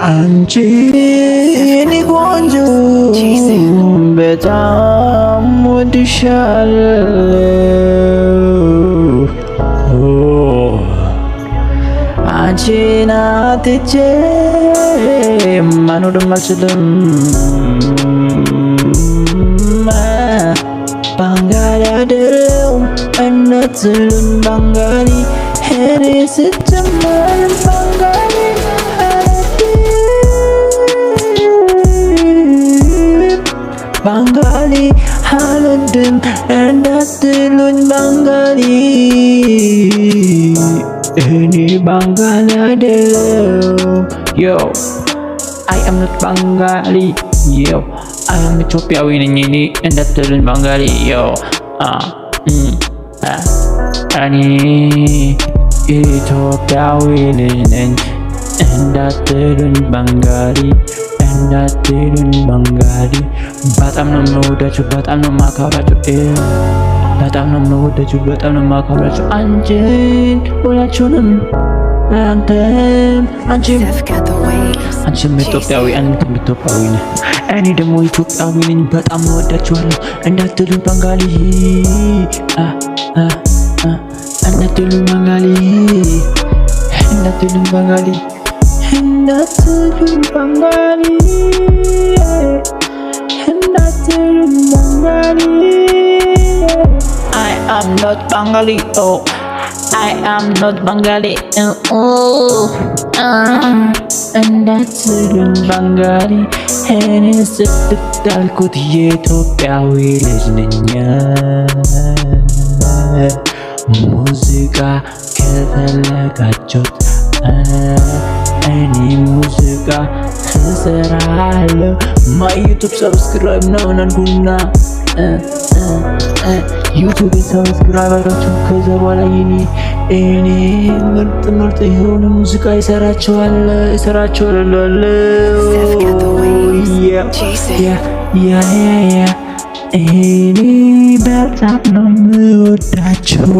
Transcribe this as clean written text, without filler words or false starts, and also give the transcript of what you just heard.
አንቺ የኔ ቆንጆ በጣም ወድሻለሁ። አንቺን አጥቼ መኖርም አልችልም። ባንጋሊ አደረው እነትሉን ባንጋሊ ሄሬ ስትጀመር ባንጋሊ ባንጋሊ አልወድም እንዳትሉኝ ባንጋሊ እኔ ባንጋሊ አይደለሁም። ዮ አይ አም ኖት ባንጋሊ ዮ አይ አም ኢትዮጵያዊ ነኝ እኔ እንዳትሉኝ ባንጋሊ ዮ እኔ ኢትዮጵያዊ ነኝ እንዳትሉኝ ባንጋሊ እንዳትሉኝ ባንጋሊ። በጣም ነው የምወዳችሁ፣ በጣም ነው የማከብራችሁ፣ በጣም ነው የምወዳችሁ፣ በጣም ነው የማከብራችሁ። አንቺን ሁላችሁንም አንተም አንቺም ኢትዮጵያዊ አንተም ኢትዮጵያዊ ነህ፣ እኔ ደግሞ ኢትዮጵያዊ ነኝ። በጣም እወዳችኋለሁ። እንዳትሉኝ ባንጋሊ እንዳትሉኝ ባንጋሊ እንዳትሉኝ ባንጋሊ እንዳትሉኝ ባንጋሊ እንዳትሉኝ ባንጋሊ I am not Bengali oh I am not Bengali እንዳትሉኝ ባንጋሊ እኔ ስትዳልኩት የኢትዮጵያዊ ልጅ ነኝ። ሙዚቃ ከፈለጋችሁት እኔ ሙዚቃ እሰራለሁ። ማይ ዩቱብ ሰብስክራይብ ነው ነንጉና ዩቱብ ሰብስክራይብ አድርጋችሁ ከዛ በኋላ እኔ ምርጥ የሆነ ሙዚቃ እሰራችኋለሁ። እኔ በጣም ነው የምወዳችሁ።